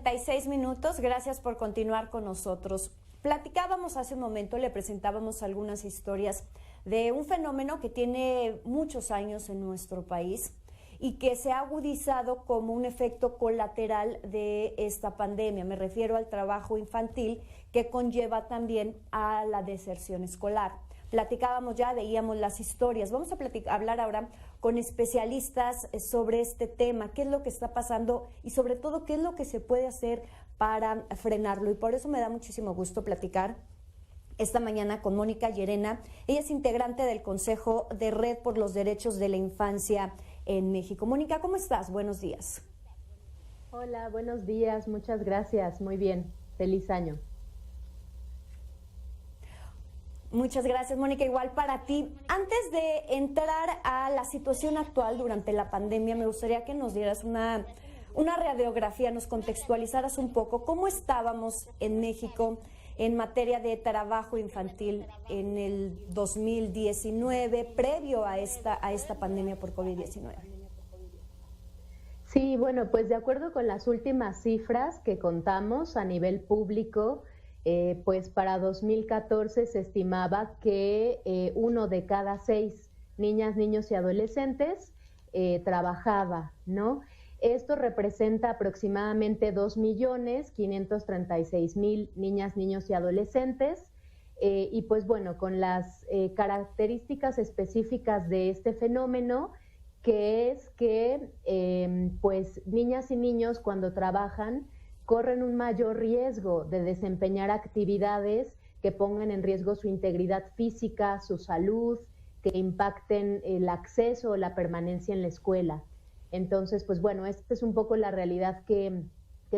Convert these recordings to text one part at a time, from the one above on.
9:36. Gracias por continuar con nosotros. Platicábamos hace un momento, le presentábamos algunas historias de un fenómeno que tiene muchos años en nuestro país y que se ha agudizado como un efecto colateral de esta pandemia. Me refiero al trabajo infantil, que conlleva también a la deserción escolar. Platicábamos ya, veíamos las historias. Vamos a hablar ahora con especialistas sobre este tema, qué es lo que está pasando y sobre todo qué es lo que se puede hacer para frenarlo. Y por eso me da muchísimo gusto platicar esta mañana con Mónica Llerena. Ella es integrante del Consejo de Red por los Derechos de la Infancia en México. Mónica, ¿cómo estás? Buenos días. Hola, buenos días. Muchas gracias. Muy bien. Feliz año. Muchas gracias, Mónica. Igual para ti. Antes de entrar a la situación actual durante la pandemia, me gustaría que nos dieras una radiografía, nos contextualizaras un poco cómo estábamos en México en materia de trabajo infantil en el 2019, previo a esta pandemia por COVID-19. Sí, bueno, pues de acuerdo con las últimas cifras que contamos a nivel público, pues para 2014 se estimaba que 1 de cada 6 niñas, niños y adolescentes trabajaba, ¿no? Esto representa aproximadamente 2.536.000 niñas, niños y adolescentes. Y pues bueno, con las características específicas de este fenómeno, que es que pues niñas y niños cuando trabajan corren un mayor riesgo de desempeñar actividades que pongan en riesgo su integridad física, su salud, que impacten el acceso o la permanencia en la escuela. Entonces, pues bueno, esta es un poco la realidad que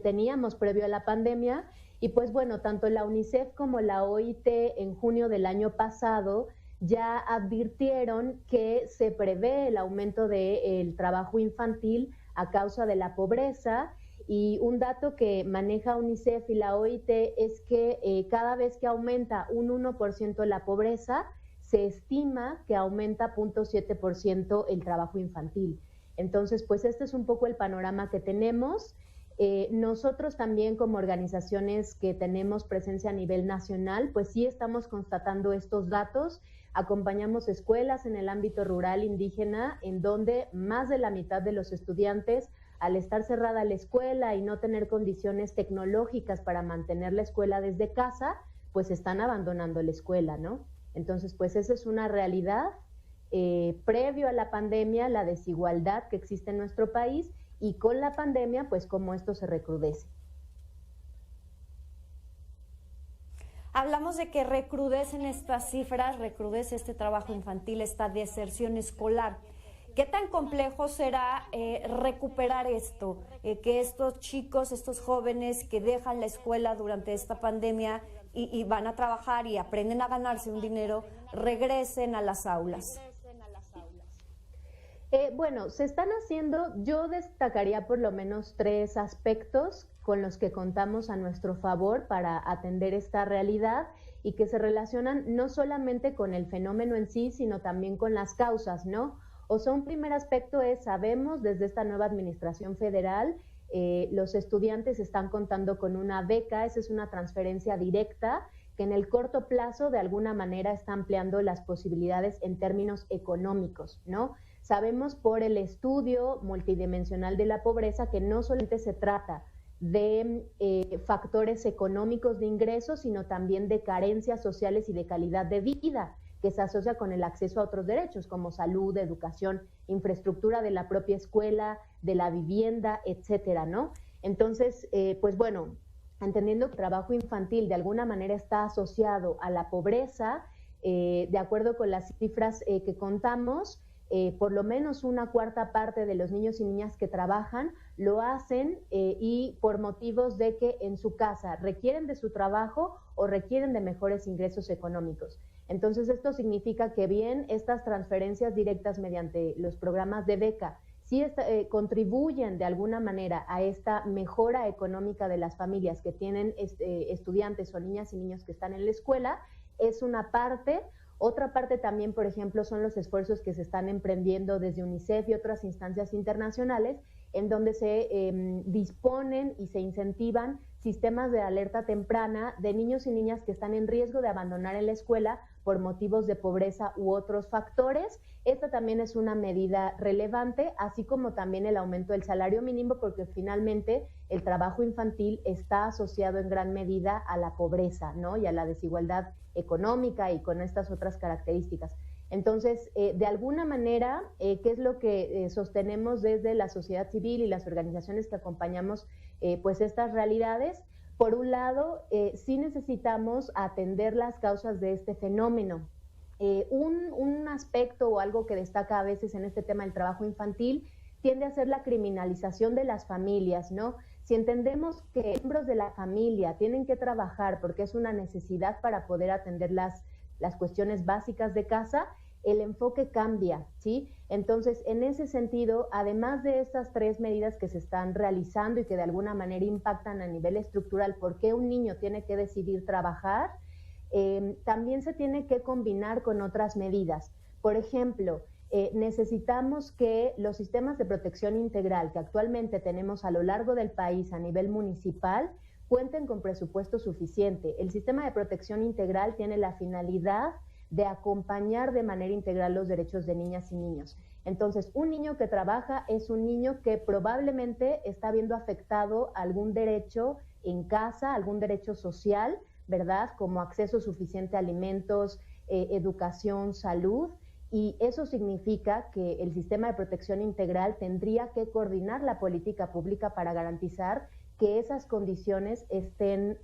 teníamos previo a la pandemia. Y pues bueno, tanto la UNICEF como la OIT en junio del año pasado ya advirtieron que se prevé el aumento del trabajo infantil a causa de la pobreza. Y un dato que maneja UNICEF y la OIT es que cada vez que aumenta un 1% la pobreza, se estima que aumenta 0.7% el trabajo infantil. Entonces, pues este es un poco el panorama que tenemos. Nosotros también como organizaciones que tenemos presencia a nivel nacional, pues sí estamos constatando estos datos. Acompañamos escuelas en el ámbito rural indígena, en donde más de la mitad de los estudiantes, al estar cerrada la escuela y no tener condiciones tecnológicas para mantener la escuela desde casa, pues están abandonando la escuela, ¿no? Entonces, pues esa es una realidad. Previo a la pandemia, la desigualdad que existe en nuestro país, y con la pandemia, pues cómo esto se recrudece. Hablamos de que recrudecen estas cifras, recrudece este trabajo infantil, esta deserción escolar. ¿Qué tan complejo será recuperar esto? Que estos chicos, estos jóvenes que dejan la escuela durante esta pandemia y van a trabajar y aprenden a ganarse un dinero, regresen a las aulas. Bueno, se están haciendo, yo destacaría por lo menos 3 aspectos con los que contamos a nuestro favor para atender esta realidad y que se relacionan no solamente con el fenómeno en sí, sino también con las causas, ¿no? O sea, un primer aspecto es, sabemos desde esta nueva administración federal, los estudiantes están contando con una beca, esa es una transferencia directa que en el corto plazo de alguna manera está ampliando las posibilidades en términos económicos, ¿no? Sabemos por el estudio multidimensional de la pobreza que no solamente se trata de factores económicos de ingresos, sino también de carencias sociales y de calidad de vida, que se asocia con el acceso a otros derechos como salud, educación, infraestructura de la propia escuela, de la vivienda, etcétera, ¿no? Entonces, pues bueno, entendiendo que el trabajo infantil de alguna manera está asociado a la pobreza, de acuerdo con las cifras que contamos, por lo menos 1/4 parte de los niños y niñas que trabajan lo hacen y por motivos de que en su casa requieren de su trabajo o requieren de mejores ingresos económicos. Entonces esto significa que bien estas transferencias directas mediante los programas de beca sí contribuyen de alguna manera a esta mejora económica de las familias que tienen estudiantes o niñas y niños que están en la escuela, es una parte. Otra parte también, por ejemplo, son los esfuerzos que se están emprendiendo desde UNICEF y otras instancias internacionales en donde se disponen y se incentivan sistemas de alerta temprana de niños y niñas que están en riesgo de abandonar en la escuela por motivos de pobreza u otros factores. Esta también es una medida relevante, así como también el aumento del salario mínimo, porque finalmente el trabajo infantil está asociado en gran medida a la pobreza, ¿no? Y a la desigualdad económica y con estas otras características. Entonces, de alguna manera, ¿qué es lo que sostenemos desde la sociedad civil y las organizaciones que acompañamos pues estas realidades? Por un lado, sí necesitamos atender las causas de este fenómeno. Un aspecto o algo que destaca a veces en este tema del trabajo infantil tiende a ser la criminalización de las familias, ¿no? Si entendemos que miembros de la familia tienen que trabajar porque es una necesidad para poder atender las cuestiones básicas de casa, el enfoque cambia, ¿sí? Entonces, en ese sentido, además de estas 3 medidas que se están realizando y que de alguna manera impactan a nivel estructural por qué un niño tiene que decidir trabajar, también se tiene que combinar con otras medidas. Por ejemplo, necesitamos que los sistemas de protección integral que actualmente tenemos a lo largo del país a nivel municipal cuenten con presupuesto suficiente. El sistema de protección integral tiene la finalidad de acompañar de manera integral los derechos de niñas y niños. Entonces, un niño que trabaja es un niño que probablemente está viendo afectado algún derecho en casa, algún derecho social, ¿verdad? Como acceso suficiente a alimentos, educación, salud, y eso significa que el sistema de protección integral tendría que coordinar la política pública para garantizar que esas condiciones estén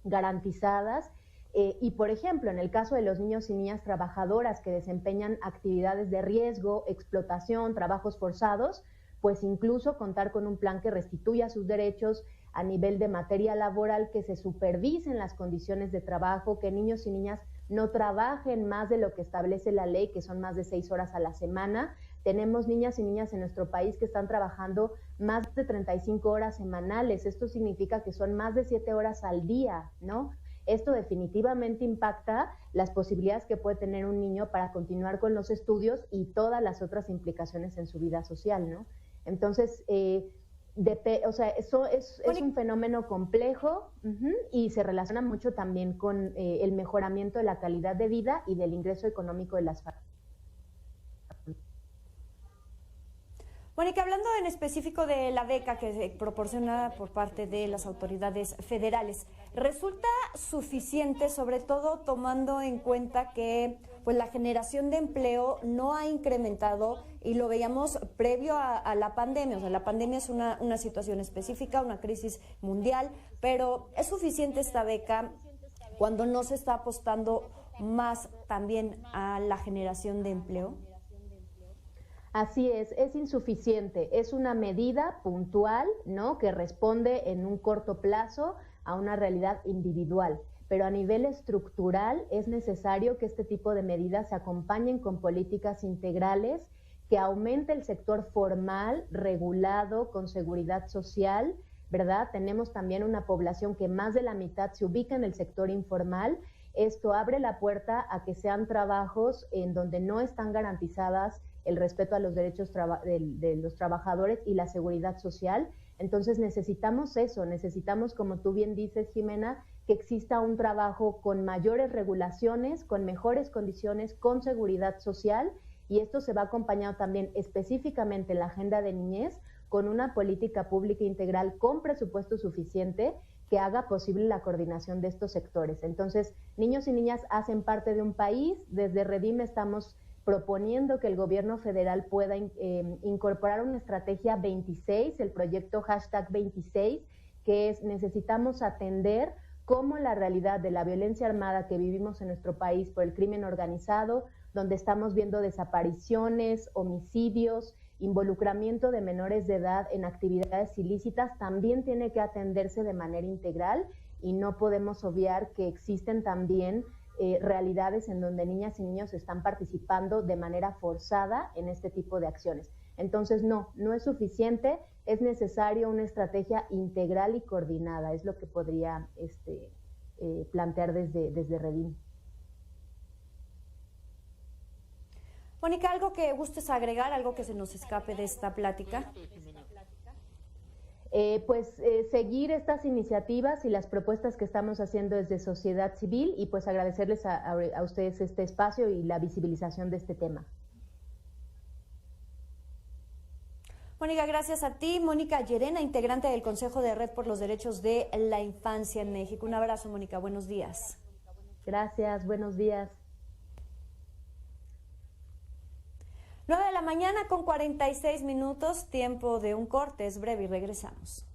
garantizadas. Y, por ejemplo, en el caso de los niños y niñas trabajadoras que desempeñan actividades de riesgo, explotación, trabajos forzados, pues incluso contar con un plan que restituya sus derechos a nivel de materia laboral, que se supervisen las condiciones de trabajo, que niños y niñas no trabajen más de lo que establece la ley, que son más de 6 horas a la semana. Tenemos niñas y niñas en nuestro país que están trabajando más de 35 horas semanales. Esto significa que son más de 7 horas al día, ¿no? Esto definitivamente impacta las posibilidades que puede tener un niño para continuar con los estudios y todas las otras implicaciones en su vida social, ¿no? Entonces, eso es un fenómeno complejo y se relaciona mucho también con el mejoramiento de la calidad de vida y del ingreso económico de las familias. Mónica, hablando en específico de la beca que se proporciona por parte de las autoridades federales, ¿resulta suficiente, sobre todo tomando en cuenta que pues la generación de empleo no ha incrementado y lo veíamos previo a la pandemia? O sea, la pandemia es una situación específica, una crisis mundial, pero ¿es suficiente esta beca cuando no se está apostando más también a la generación de empleo? Así es insuficiente, es una medida puntual, ¿no?, que responde en un corto plazo a una realidad individual, pero a nivel estructural es necesario que este tipo de medidas se acompañen con políticas integrales que aumente el sector formal, regulado, con seguridad social, ¿verdad? Tenemos también una población que más de la mitad se ubica en el sector informal. Esto abre la puerta a que sean trabajos en donde no están garantizadas el respeto a los derechos de los trabajadores y la seguridad social. Entonces necesitamos eso, necesitamos, como tú bien dices, Jimena, que exista un trabajo con mayores regulaciones, con mejores condiciones, con seguridad social, y esto se va acompañado también específicamente en la agenda de niñez con una política pública integral con presupuesto suficiente que haga posible la coordinación de estos sectores. Entonces, niños y niñas hacen parte de un país. Desde Redim estamos proponiendo que el gobierno federal pueda incorporar una estrategia 26, el proyecto #26, que es: necesitamos atender cómo la realidad de la violencia armada que vivimos en nuestro país por el crimen organizado, donde estamos viendo desapariciones, homicidios, involucramiento de menores de edad en actividades ilícitas, también tiene que atenderse de manera integral, y no podemos obviar que existen también realidades en donde niñas y niños están participando de manera forzada en este tipo de acciones. Entonces, no es suficiente, es necesario una estrategia integral y coordinada, es lo que podría plantear desde Redim. Mónica, ¿algo que gustes agregar, algo que se nos escape de esta plática? seguir estas iniciativas y las propuestas que estamos haciendo desde sociedad civil y pues agradecerles a ustedes este espacio y la visibilización de este tema. Mónica, gracias a ti. Mónica Llerena, integrante del Consejo de Red por los Derechos de la Infancia en México. Un abrazo, Mónica. Buenos días. Gracias, buenos días. 9 de la mañana con 46 minutos, tiempo de un corte, es breve y regresamos.